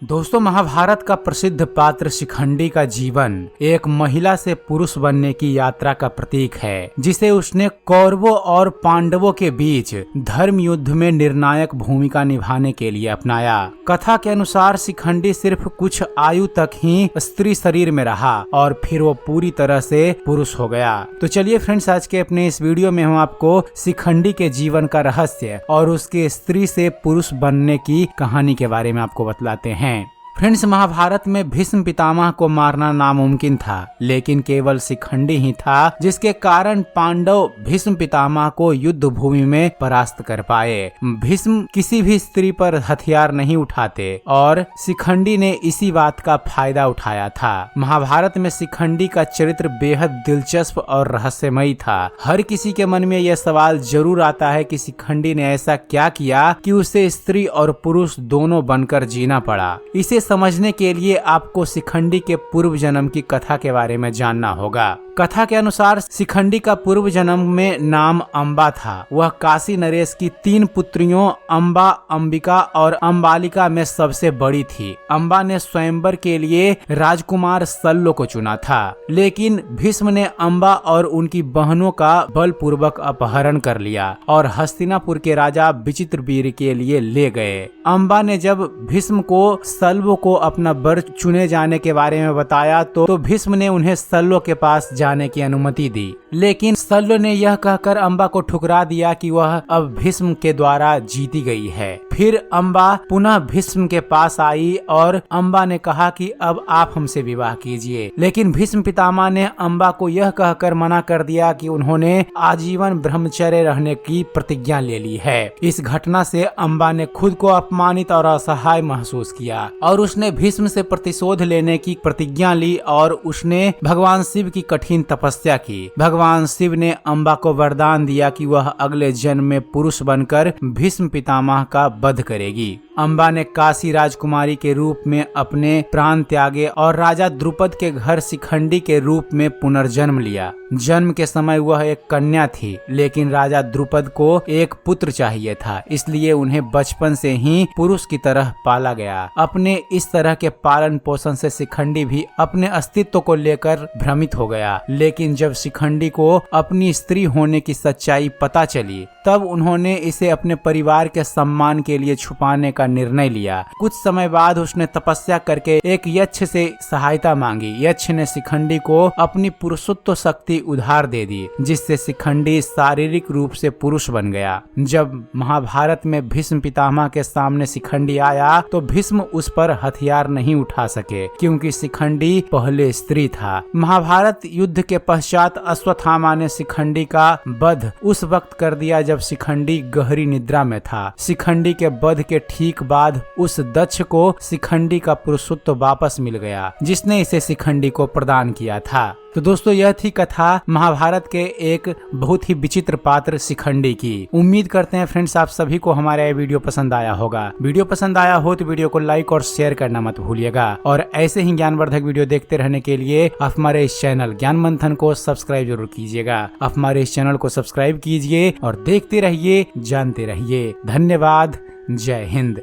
दोस्तों, महाभारत का प्रसिद्ध पात्र शिखंडी का जीवन एक महिला से पुरुष बनने की यात्रा का प्रतीक है, जिसे उसने कौरवों और पांडवों के बीच धर्म युद्ध में निर्णायक भूमिका निभाने के लिए अपनाया। कथा के अनुसार शिखंडी सिर्फ कुछ आयु तक ही स्त्री शरीर में रहा और फिर वो पूरी तरह से पुरुष हो गया। तो चलिए फ्रेंड्स, आज के अपने इस वीडियो में हम आपको शिखंडी के जीवन का रहस्य और उसके स्त्री से पुरुष बनने की कहानी के बारे में आपको बतलाते हैं। फ्रेंड्स, महाभारत में भीष्म पितामह को मारना नामुमकिन था, लेकिन केवल शिखंडी ही था जिसके कारण पांडव भीष्म पितामह को युद्ध भूमि में परास्त कर पाए। भीष्म किसी भी स्त्री पर हथियार नहीं उठाते और शिखंडी ने इसी बात का फायदा उठाया था। महाभारत में शिखंडी का चरित्र बेहद दिलचस्प और रहस्यमयी था। हर किसी के मन में यह सवाल जरूर आता है कि शिखंडी ने ऐसा क्या किया कि उसे स्त्री और पुरुष दोनों बनकर जीना पड़ा। इसे समझने के लिए आपको शिखंडी के पूर्व जन्म की कथा के बारे में जानना होगा। कथा के अनुसार शिखंडी का पूर्व जन्म में नाम अंबा था। वह काशी नरेश की 3 पुत्रियों अंबा, अंबिका और अंबालिका में सबसे बड़ी थी। अंबा ने स्वयंवर के लिए राजकुमार सल्लो को चुना था, लेकिन भीष्म ने अंबा और उनकी बहनों का बलपूर्वक अपहरण कर लिया और हस्तिनापुर के राजा विचित्रवीर के लिए ले गए। अंबा ने जब भीष्म को सल्लो को अपना वर चुने जाने के बारे में बताया तो भीष्म ने उन्हें सल्लो के पास जाने की अनुमति दी, लेकिन सल्लो ने यह कहकर अंबा को ठुकरा दिया कि वह अब भीष्म के द्वारा जीती गई है। फिर अंबा पुनः भीष्म के पास आई और अंबा ने कहा कि अब आप हमसे विवाह कीजिए, लेकिन भीष्म पितामह ने अंबा को यह कहकर मना कर दिया कि उन्होंने आजीवन ब्रह्मचर्य रहने की प्रतिज्ञा ले ली है। इस घटना से अंबा ने खुद को अपमानित और असहाय महसूस किया और उसने भीष्म से प्रतिशोध लेने की प्रतिज्ञा ली और उसने भगवान शिव की कठिन तपस्या की। भगवान शिव ने अंबा को वरदान दिया कि वह अगले जन्म में पुरुष बनकर भीष्म पितामह का वध करेगी। अंबा ने काशी राजकुमारी के रूप में अपने प्राण त्यागे और राजा द्रुपद के घर शिखंडी के रूप में पुनर्जन्म लिया। जन्म के समय वह एक कन्या थी, लेकिन राजा द्रुपद को एक पुत्र चाहिए था, इसलिए उन्हें बचपन से ही पुरुष की तरह पाला गया। अपने इस तरह के पालन पोषण से शिखंडी भी अपने अस्तित्व को लेकर भ्रमित हो गया, लेकिन जब शिखंडी को अपनी स्त्री होने की सच्चाई पता चली तब उन्होंने इसे अपने परिवार के सम्मान के लिए छुपाने का निर्णय लिया। कुछ समय बाद उसने तपस्या करके एक यक्ष से सहायता मांगी। यक्ष ने शिखंडी को अपनी पुरुषत्व शक्ति उधार दे दी, जिससे शिखंडी शारीरिक रूप से पुरुष बन गया। जब महाभारत में भीष्म पितामह के सामने शिखंडी आया तो भीष्म उस पर हथियार नहीं उठा सके, क्योंकि शिखंडी पहले स्त्री था। महाभारत युद्ध के पश्चात अश्वत्थामा ने शिखंडी का वध उस वक्त कर दिया जब शिखंडी गहरी निद्रा में था। शिखंडी के वध के ठीक बाद उस दक्ष को शिखंडी का पुरुषत्व वापस मिल गया, जिसने इसे शिखंडी को प्रदान किया था। तो दोस्तों, यह थी कथा महाभारत के एक बहुत ही विचित्र पात्र शिखंडी की। उम्मीद करते हैं फ्रेंड्स आप सभी को हमारा ये वीडियो पसंद आया होगा। वीडियो पसंद आया हो तो वीडियो को लाइक और शेयर करना मत भूलिएगा, और ऐसे ही ज्ञानवर्धक वीडियो देखते रहने के लिए आप हमारे इस चैनल ज्ञान मंथन को सब्सक्राइब जरूर कीजिएगा। आप हमारे इस चैनल को सब्सक्राइब कीजिए और देखते रहिए, जानते रहिए। धन्यवाद। जय हिंद।